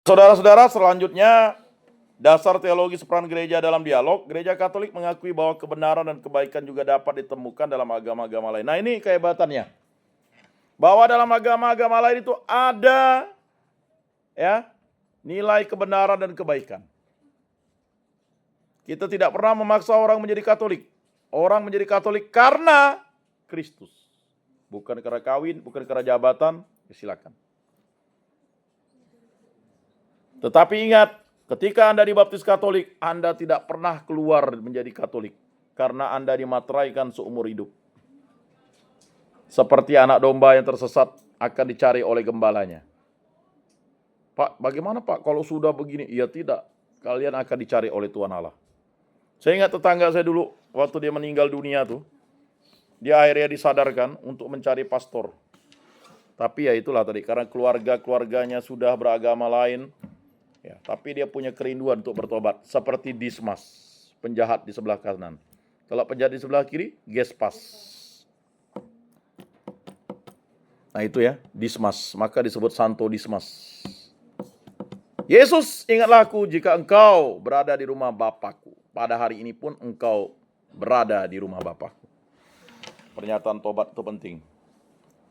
Saudara-saudara, selanjutnya dasar teologis peran gereja dalam dialog. Gereja Katolik mengakui bahwa kebenaran dan kebaikan juga dapat ditemukan dalam agama-agama lain. Nah, ini kehebatannya. Bahwa dalam agama-agama lain itu ada nilai kebenaran dan kebaikan. Kita tidak pernah memaksa orang menjadi Katolik. Orang menjadi Katolik karena Kristus. Bukan karena kawin, bukan karena jabatan, silakan. Tetapi ingat, ketika Anda dibaptis Katolik, Anda tidak pernah keluar menjadi Katolik. Karena Anda dimateraikan seumur hidup. Seperti anak domba yang tersesat akan dicari oleh gembalanya. Pak, bagaimana Pak kalau sudah begini? Ya tidak, kalian akan dicari oleh Tuhan Allah. Saya ingat tetangga saya dulu, waktu dia meninggal dunia tuh, dia akhirnya disadarkan untuk mencari pastor. Tapi ya itulah tadi, karena keluarganya sudah beragama lain, ya, tapi dia punya kerinduan untuk bertobat. Seperti Dismas, penjahat di sebelah kanan. Kalau penjahat di sebelah kiri, Gespas. Nah itu ya, Dismas, maka disebut Santo Dismas. Yesus, ingatlah aku jika engkau berada di rumah Bapakku. Pada hari ini pun engkau berada di rumah Bapakku. Pernyataan tobat itu penting.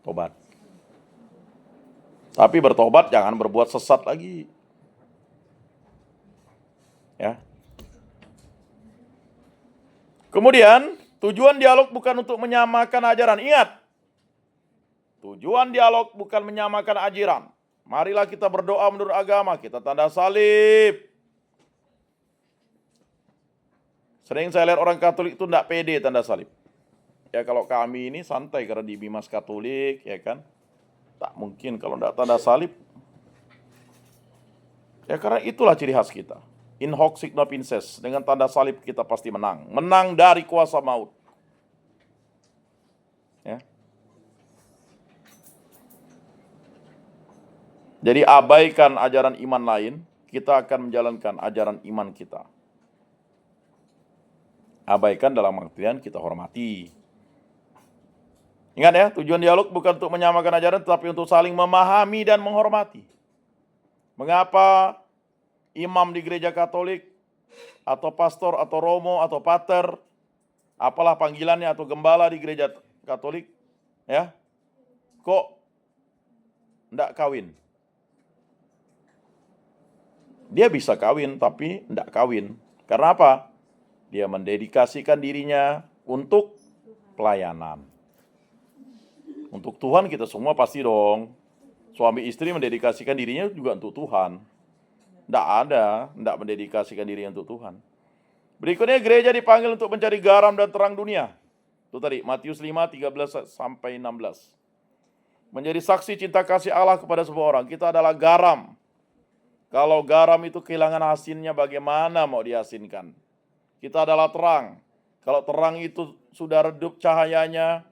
Tobat. Tapi bertobat jangan berbuat sesat lagi. Ya. Kemudian, tujuan dialog bukan untuk menyamakan ajaran. Ingat, tujuan dialog bukan menyamakan ajaran. Marilah kita berdoa menurut agama, kita tanda salib. Sering saya lihat orang Katolik itu tidak pede tanda salib. Ya kalau kami ini santai karena di Bimas Katolik, ya kan. Tak mungkin kalau tidak tanda salib. Ya karena itulah ciri khas kita. In hoc signo vinces, dengan tanda salib kita pasti menang. Menang dari kuasa maut. Ya. Jadi abaikan ajaran iman lain, kita akan menjalankan ajaran iman kita. Abaikan dalam artian kita hormati. Ingat ya, tujuan dialog bukan untuk menyamakan ajaran, tetapi untuk saling memahami dan menghormati. Mengapa imam di gereja Katolik, atau pastor, atau romo, atau pater, apalah panggilannya, atau gembala di gereja Katolik, ya, kok enggak kawin? Dia bisa kawin, tapi enggak kawin. Karena apa? Dia mendedikasikan dirinya untuk pelayanan. Untuk Tuhan kita semua pasti dong. Suami istri mendedikasikan dirinya juga untuk Tuhan. Enggak mendedikasikan dirinya untuk Tuhan. Berikutnya gereja dipanggil untuk mencari garam dan terang dunia. Itu tadi Matius 5, 13 sampai 16. Menjadi saksi cinta kasih Allah kepada semua orang. Kita adalah garam. Kalau garam itu kehilangan asinnya, bagaimana mau diasinkan? Kita adalah terang. Kalau terang itu sudah redup cahayanya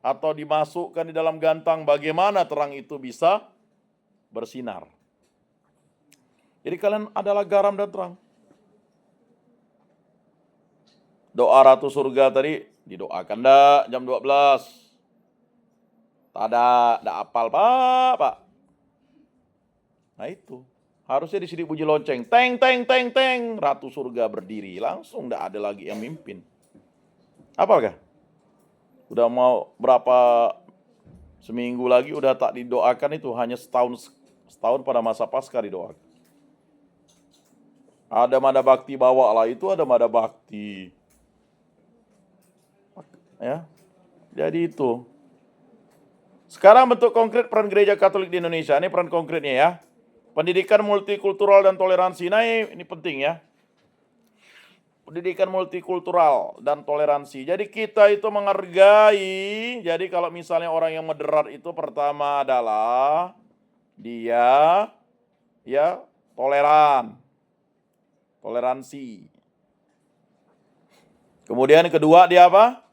atau dimasukkan di dalam gantang, bagaimana terang itu bisa bersinar? Jadi kalian adalah garam dan terang. Doa Ratu Surga tadi didoakan dah jam 12. Tak ada apal Pak. Nah itu. Harusnya di sini bunyi lonceng. Teng, teng, teng, teng. Ratu Surga berdiri. Langsung tidak ada lagi yang mimpin. Apakah? Udah mau berapa seminggu lagi udah tak didoakan itu. Hanya setahun pada masa Paskah didoakan. Ada Mada Bakti bawa lah. Itu ada Mada Bakti. Ya. Jadi itu. Sekarang bentuk konkret peran gereja Katolik di Indonesia. Ini peran konkretnya ya. Pendidikan multikultural dan toleransi. Nah ini penting ya. Pendidikan multikultural dan toleransi. Jadi kita itu menghargai. Jadi kalau misalnya orang yang moderat itu pertama adalah dia ya toleran. Toleransi. Kemudian kedua dia apa?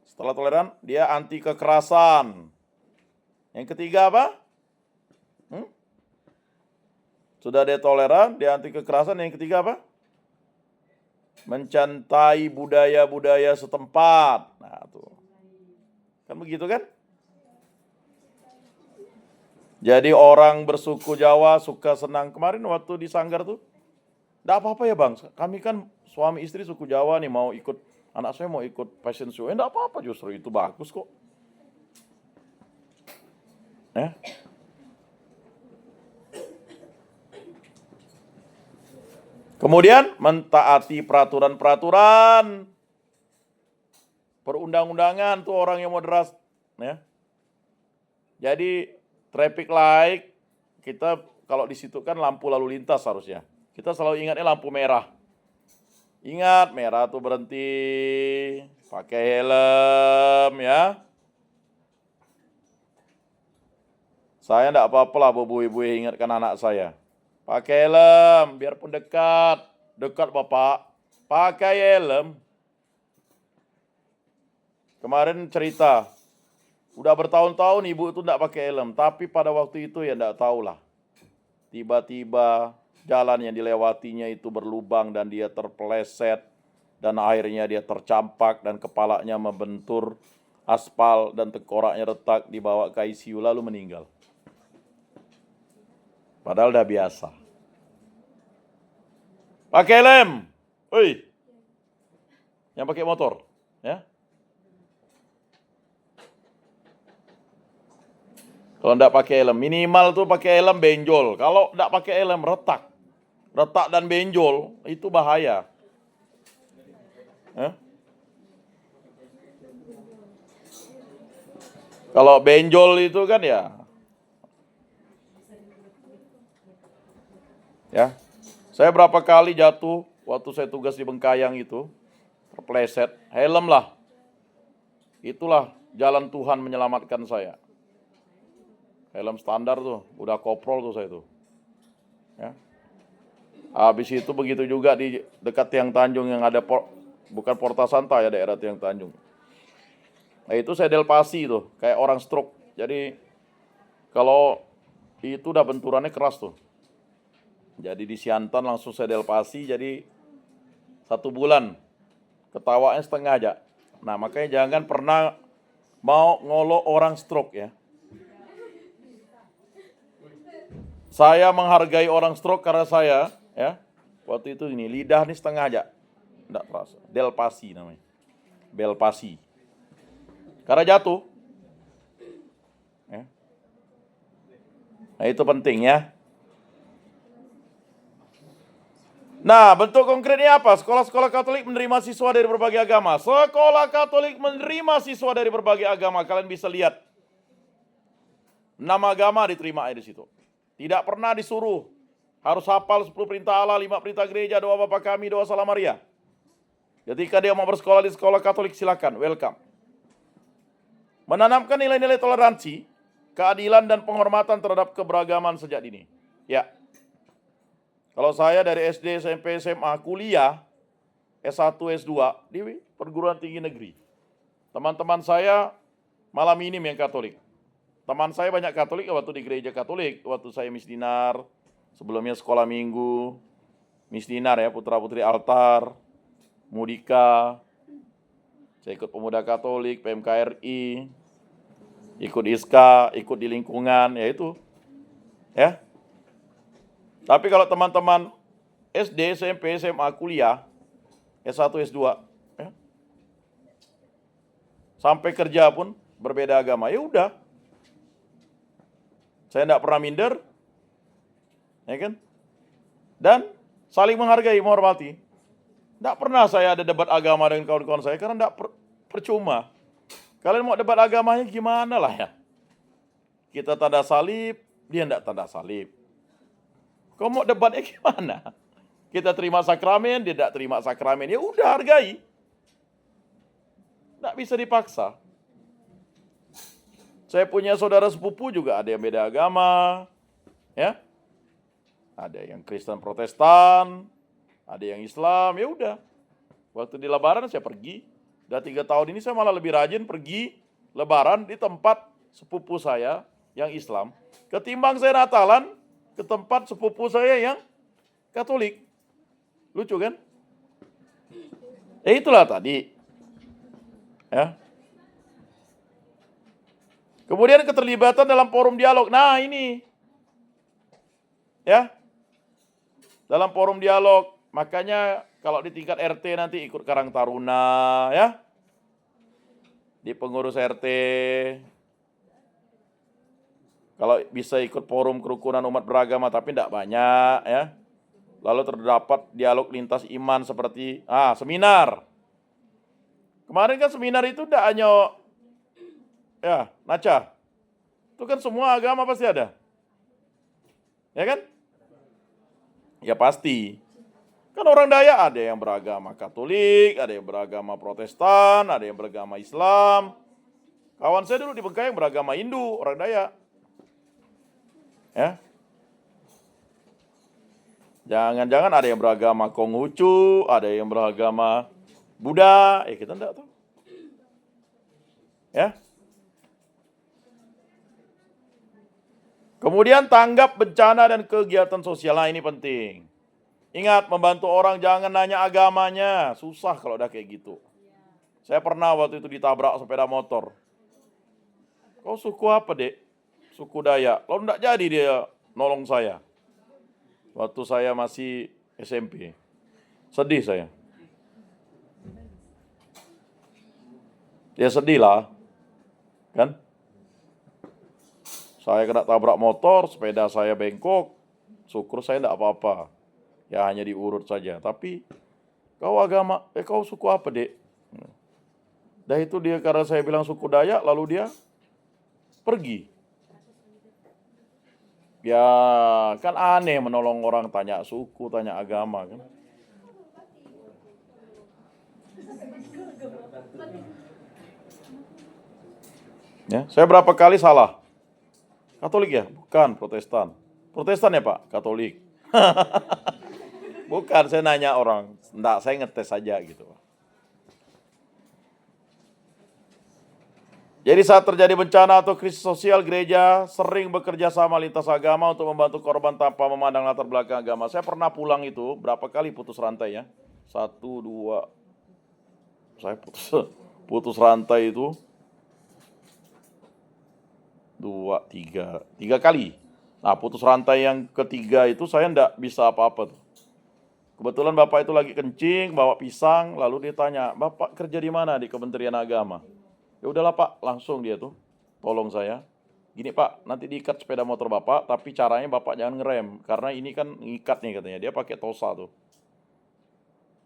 Setelah toleran dia anti kekerasan. Yang ketiga apa? Sudah dia toleran, dia anti kekerasan. Yang ketiga apa? Mencintai budaya-budaya setempat. Nah, tuh. Kan begitu kan? Jadi orang bersuku Jawa suka senang. Kemarin waktu di Sanggar tuh, enggak apa-apa ya bang, kami kan suami istri suku Jawa nih mau ikut, anak saya mau ikut fashion show. Enggak apa-apa, justru itu bagus kok. Ya. Kemudian mentaati peraturan-peraturan perundang-undangan tuh orang yang moderat. Ya. Jadi traffic light, kita kalau di situ kan lampu lalu lintas harusnya. Kita selalu ingatnya lampu merah. Ingat, merah tuh berhenti, pakai helm ya. Saya enggak apa-apa lah bobo-ibu ingatkan anak saya. Pakai helm, biarpun dekat. Dekat Bapak, pakai helm. Kemarin cerita, udah bertahun-tahun ibu itu enggak pakai helm. Tapi pada waktu itu ya enggak tahulah. Tiba-tiba jalan yang dilewatinya itu berlubang dan dia terpeleset. Dan akhirnya dia tercampak dan kepalanya membentur aspal dan tengkoraknya retak, dibawa ke ICU lalu meninggal. Padahal udah biasa. Pakai helm. Oi. Yang pakai motor, ya. Kalau enggak pakai helm, minimal tuh pakai helm benjol. Kalau enggak pakai helm retak. Retak dan benjol itu bahaya. Kalau benjol itu kan ya. Saya berapa kali jatuh waktu saya tugas di Bengkayang itu, terpleset, helm lah. Itulah jalan Tuhan menyelamatkan saya. Helm standar tuh, udah koprol tuh saya tuh. Ya. Habis itu begitu juga di dekat Tiang Tanjung yang ada bukan Porta Santa ya, daerah Tiang Tanjung. Nah itu saya delpasi tuh, kayak orang stroke. Jadi kalau itu udah benturannya keras tuh. Jadi di Siantan langsung saya delpasi, jadi 1 bulan. Ketawanya setengah aja. Nah makanya jangan pernah mau ngolok orang stroke ya. Saya menghargai orang stroke karena saya, ya, waktu itu ini lidah nih setengah aja, enggak terasa. Delpasi namanya, belpasi. Karena jatuh. Ya. Nah itu penting ya. Nah bentuk konkretnya apa? Sekolah-sekolah Katolik menerima siswa dari berbagai agama. Sekolah Katolik menerima siswa dari berbagai agama. Kalian bisa lihat 6 agama diterima di situ. Tidak pernah disuruh harus hafal 10 perintah Allah, 5 perintah gereja, doa Bapa Kami, doa Salam Maria. Ketika dia mau bersekolah di sekolah Katolik, silakan, welcome. Menanamkan nilai-nilai toleransi, keadilan dan penghormatan terhadap keberagaman sejak dini. Ya. Kalau saya dari SD, SMP, SMA, kuliah, S1, S2 di perguruan tinggi negeri. Teman-teman saya malah minim yang Katolik. Teman saya banyak Katolik waktu di gereja Katolik, waktu saya misdinar, sebelumnya sekolah minggu, misdinar ya, putra-putri altar, mudika, saya ikut pemuda Katolik, PMKRI, ikut ISKA, ikut di lingkungan, ya itu. Ya. Tapi kalau teman-teman SD, SMP, SMA, kuliah, S1, S2, ya, sampai kerja pun berbeda agama, ya udah. Saya enggak pernah minder, ya kan? Dan saling menghargai, menghormati. Enggak pernah saya ada debat agama dengan kawan-kawan saya, karena enggak percuma. Kalian mau debat agamanya gimana lah ya? Kita tanda salib, dia enggak tanda salib. Kau mau debatnya gimana? Kita terima sakramen, dia enggak terima sakramen. Ya udah, hargai. Enggak bisa dipaksa. Saya punya saudara sepupu juga ada yang beda agama, ya. Ada yang Kristen Protestan, ada yang Islam, ya udah. Waktu di Lebaran saya pergi, udah 3 tahun ini saya malah lebih rajin pergi Lebaran di tempat sepupu saya yang Islam, ketimbang saya Natalan ke tempat sepupu saya yang Katolik. Lucu kan? Itulah tadi. Ya. Kemudian keterlibatan dalam forum dialog. Nah ini, ya, dalam forum dialog. Makanya kalau di tingkat RT nanti ikut Karang Taruna, ya, di pengurus RT. Kalau bisa ikut forum kerukunan umat beragama, tapi tidak banyak, ya. Lalu terdapat dialog lintas iman seperti seminar. Kemarin kan seminar itu tidak hanya Naca. Itu kan semua agama pasti ada. Ya kan? Ya pasti. Kan orang Dayak ada yang beragama Katolik, ada yang beragama Protestan, ada yang beragama Islam. Kawan saya dulu di Bengkayang beragama Hindu, orang Dayak. Ya. Jangan-jangan ada yang beragama Konghucu, ada yang beragama Buddha, kita enggak tahu. Ya. Kemudian tanggap bencana dan kegiatan sosial. Nah, ini penting. Ingat, membantu orang jangan nanya agamanya. Susah kalau udah kayak gitu. Saya pernah waktu itu ditabrak sepeda motor. Kau suku apa, Dek? Suku Dayak. Lalu enggak jadi dia nolong saya. Waktu saya masih SMP. Sedih saya. Ya sedih lah. Kan? Saya kena tabrak motor, sepeda saya bengkok. Syukur saya enggak apa-apa. Ya hanya diurut saja. Tapi kau suku apa, Dek? Dah itu dia karena saya bilang suku Dayak, lalu dia pergi. Ya kan aneh menolong orang tanya suku, tanya agama kan. Ya, saya berapa kali salah. Katolik ya? Bukan, Protestan. Protestan ya Pak? Katolik. Bukan, saya nanya orang. Enggak, saya ngetes saja gitu. Jadi saat terjadi bencana atau krisis sosial, gereja sering bekerja sama lintas agama untuk membantu korban tanpa memandang latar belakang agama. Saya pernah pulang itu, berapa kali putus rantai ya? 1, 2, saya putus rantai itu 2, 3 kali. Nah, putus rantai yang ketiga itu saya enggak bisa apa-apa tuh. Kebetulan Bapak itu lagi kencing, bawa pisang, lalu dia tanya, "Bapak kerja di mana?" Di Kementerian Agama. Ya udahlah Pak, langsung dia tuh tolong saya. Gini Pak, nanti diikat sepeda motor Bapak, tapi caranya Bapak jangan ngerem, karena ini kan ngikat nih katanya. Dia pakai tosa tuh.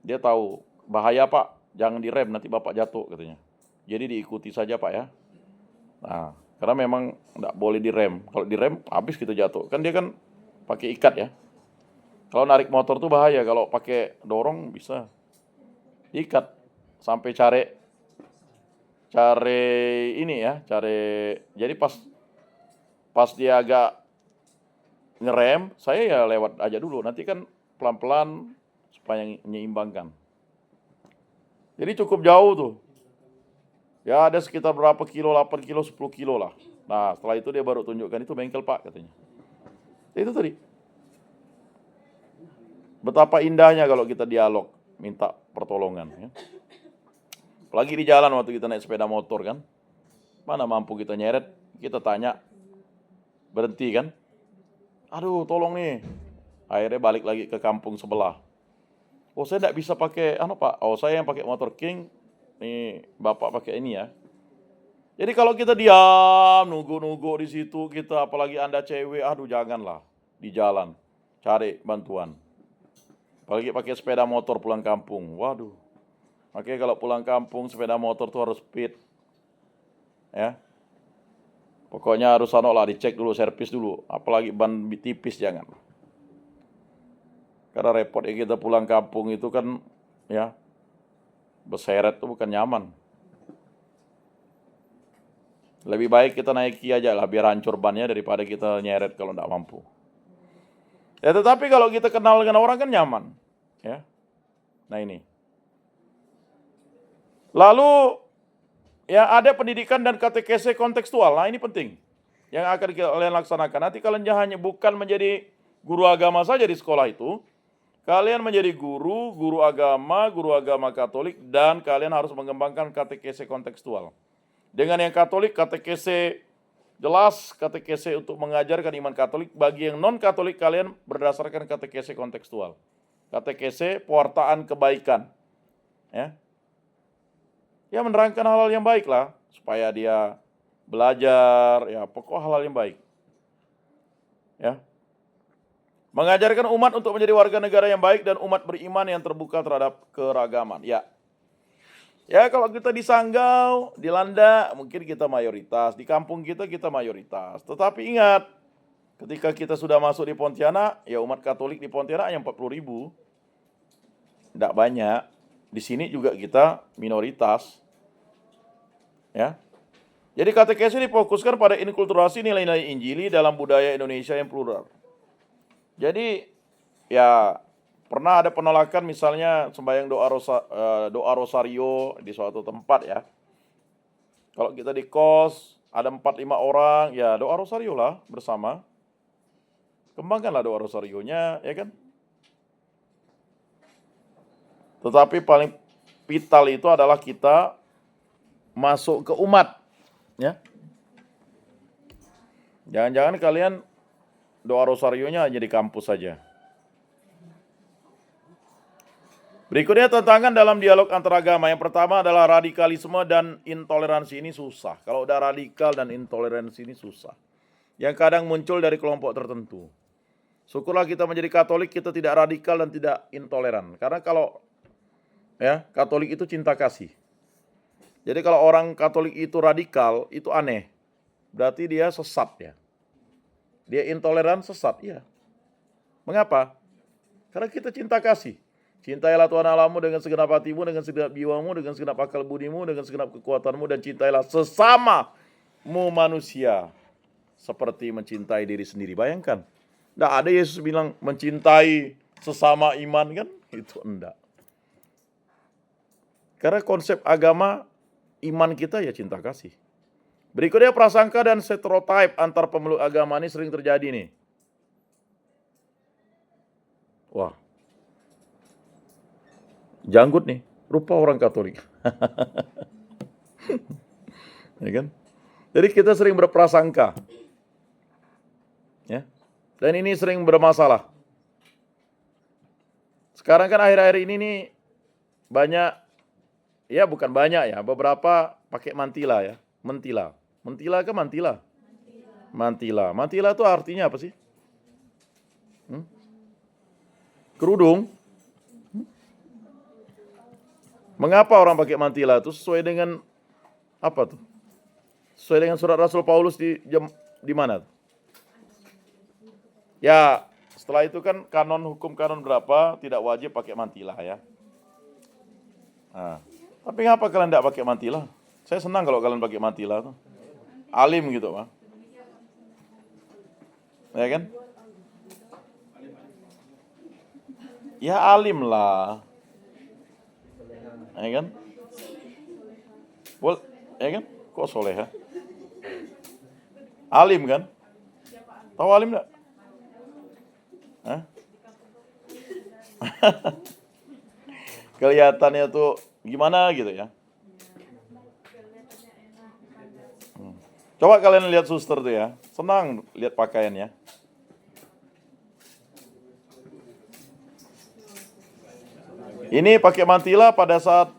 Dia tahu, bahaya Pak, jangan direm, nanti Bapak jatuh katanya. Jadi diikuti saja Pak ya. Nah, karena memang nggak boleh direm. Kalau direm, habis kita jatuh. Kan dia kan pakai ikat ya. Kalau narik motor tuh bahaya, kalau pakai dorong bisa ikat. Sampai cari ini ya, jadi pas dia agak ngerem, saya ya lewat aja dulu. Nanti kan pelan-pelan supaya menyeimbangkan. Jadi cukup jauh tuh. Ya ada sekitar berapa kilo, 8 kilo, 10 kilo lah. Nah setelah itu dia baru tunjukkan, itu bengkel Pak katanya. Itu tadi. Betapa indahnya kalau kita dialog, minta pertolongan. Ya. Apalagi di jalan waktu kita naik sepeda motor kan. Mana mampu kita nyeret, kita tanya, berhenti kan. Aduh tolong nih. Akhirnya balik lagi ke kampung sebelah. Oh saya tidak bisa pakai, Pak. Oh saya yang pakai motor King, nih Bapak pakai ini ya. Jadi kalau kita diam, nunggu-nunggu di situ, kita apalagi Anda cewek, aduh janganlah di jalan cari bantuan. Apalagi pakai sepeda motor pulang kampung. Waduh. Makanya kalau pulang kampung sepeda motor tuh harus speed. Ya. Pokoknya harus dicek dulu, servis dulu. Apalagi ban tipis jangan. Karena repot ya kita pulang kampung itu kan ya berseret tuh bukan nyaman. Lebih baik kita naiki aja lah biar hancur bannya daripada kita nyeret kalau enggak mampu. Ya tetapi kalau kita kenal dengan orang kan nyaman. Ya. Nah ini. Lalu ya ada pendidikan dan katekese kontekstual. Nah ini penting. Yang akan kalian laksanakan. Nanti kalian hanya bukan menjadi guru agama saja di sekolah itu. Kalian menjadi guru agama Katolik, dan kalian harus mengembangkan katekese kontekstual. Dengan yang Katolik, katekese Jelas katekese untuk mengajarkan iman Katolik. Bagi yang non-Katolik, kalian berdasarkan katekese kontekstual. Katekese pewartaan kebaikan. Ya menerangkan hal-hal yang baik lah. Supaya dia belajar, ya pokok hal-hal yang baik. Ya. Mengajarkan umat untuk menjadi warga negara yang baik dan umat beriman yang terbuka terhadap keragaman. Ya kalau kita di Sanggau, di Landak, mungkin kita mayoritas. Di kampung kita mayoritas. Tetapi ingat, ketika kita sudah masuk di Pontianak, ya umat Katolik di Pontianak hanya 40.000. Tidak banyak. Di sini juga kita minoritas. Ya. Jadi katekesi difokuskan pada inkulturasi nilai-nilai Injili dalam budaya Indonesia yang plural. Jadi, ya pernah ada penolakan misalnya sembahyang doa rosario di suatu tempat ya. Kalau kita di kos ada 4-5 orang, ya doa rosario lah bersama. Kembangkanlah doa rosarionya, ya kan? Tetapi paling vital itu adalah kita masuk ke umat, ya. Jangan-jangan kalian doa rosarionya hanya di kampus saja. Berikutnya tantangan dalam dialog antaragama. Yang pertama adalah radikalisme dan intoleransi. Ini susah. Kalau udah radikal dan intoleransi ini susah. Yang kadang muncul dari kelompok tertentu. Syukurlah kita menjadi Katolik, kita tidak radikal dan tidak intoleran. Karena kalau Katolik itu cinta kasih. Jadi kalau orang Katolik itu radikal, itu aneh. Berarti dia sesat ya. Dia intoleran, sesat ya. Mengapa? Karena kita cinta kasih. Cintailah Tuhan Allahmu dengan segenap hatimu, dengan segenap jiwamu, dengan segenap akal budimu, dengan segenap kekuatanmu, dan cintailah sesamamu manusia seperti mencintai diri sendiri. Bayangkan, tidak ada Yesus bilang mencintai sesama iman kan? Itu enggak. Karena konsep agama, iman kita ya cinta kasih. Berikutnya prasangka dan stereotip antar pemeluk agama ini sering terjadi nih. Wah. Janggut nih, rupa orang Katolik. Ya kan? Jadi kita sering berprasangka. Ya. Dan ini sering bermasalah. Sekarang kan akhir-akhir ini nih banyak, ya bukan banyak ya, beberapa pakai mantila ya. Mentila. Mentila ke mantila? Mantila. Mantila itu artinya apa sih? Kerudung. Mengapa orang pakai mantila itu? Sesuai dengan apa tuh? Sesuai dengan surat Rasul Paulus di mana? Ya, setelah itu kan hukum kanon berapa tidak wajib pakai mantila ya. Nah, tapi ngapa kalian tidak pakai mantila? Saya senang kalau kalian pakai mantila tuh. Alim gitu, Pak. Ya kan? Ya alim lah. Ya kan? Ya kan? Kok soleha? Alim kan? Tahu alim enggak? Hah? Kelihatannya tuh gimana gitu ya. Coba kalian lihat suster tuh ya. Senang lihat pakaiannya. Ini pakai mantila pada saat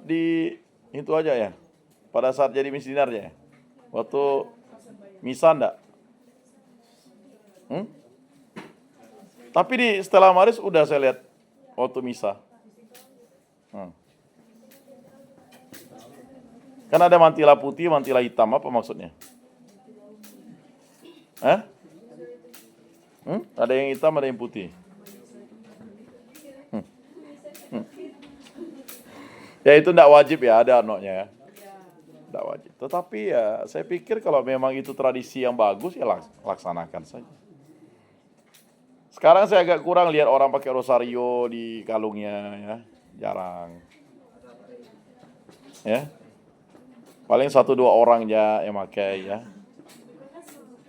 itu aja ya. Pada saat jadi misionarnya ya. Waktu misa enggak? Tapi di Stella Maris udah saya lihat waktu misa. Kan ada mantila putih, mantila hitam, apa maksudnya? Ada yang hitam, ada yang putih. Ya itu tidak wajib ya, ada anoknya ya. Tidak wajib. Tetapi ya saya pikir kalau memang itu tradisi yang bagus ya laksanakan saja. Sekarang saya agak kurang lihat orang pakai rosario di kalungnya ya. Jarang. Ya. Paling 1-2 orang aja yang pakai ya.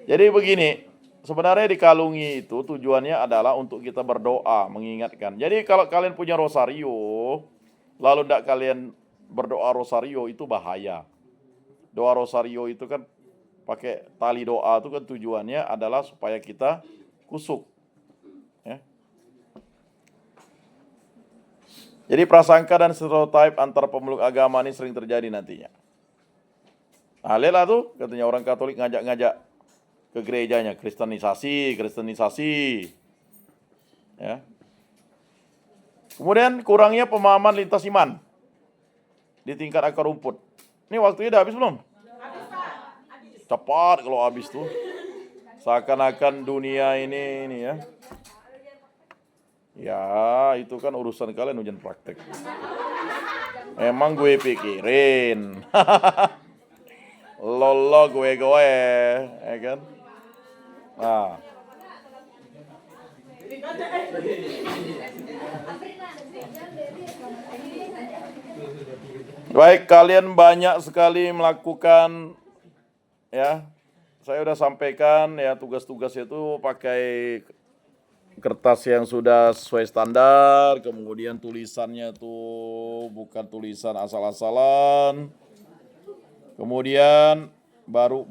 Jadi begini, sebenarnya dikalungi itu tujuannya adalah untuk kita berdoa, mengingatkan. Jadi kalau kalian punya rosario, lalu kalian berdoa rosario itu bahaya. Doa rosario itu kan pakai tali doa itu kan tujuannya adalah supaya kita kusuk. Ya. Jadi prasangka dan stereotip antar pemeluk agama ini sering terjadi nantinya. Nah, lihatlah tuh, katanya orang Katolik ngajak-ngajak ke gerejanya, kristenisasi. Ya. Kemudian kurangnya pemahaman lintas iman di tingkat akar rumput. Ini waktunya udah habis belum? Cepat kalau habis tuh. Seakan-akan dunia ini ya. Ya, itu kan urusan kalian ujian praktek. Emang gue pikirin. Lolo gue, ya kan? Nah. Baik, kalian banyak sekali melakukan, ya. Saya udah sampaikan ya tugas-tugas itu pakai kertas yang sudah sesuai standar, kemudian tulisannya tuh bukan tulisan asal-asalan. Kemudian baru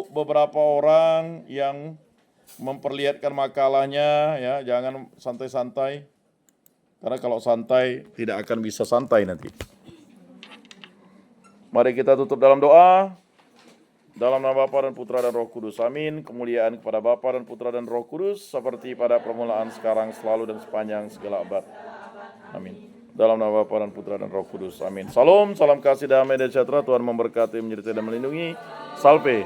beberapa orang yang memperlihatkan makalahnya, ya, jangan santai-santai. Karena kalau santai tidak akan bisa santai nanti. Mari kita tutup dalam doa. Dalam nama Bapa dan Putra dan Roh Kudus. Amin. Kemuliaan kepada Bapa dan Putra dan Roh Kudus seperti pada permulaan, sekarang, selalu dan sepanjang segala abad. Amin. Dalam nama Bapa dan Putra dan Roh Kudus. Amin. Salam kasih damai dan sejahtera. Tuhan memberkati, menyertai dan melindungi. Salve.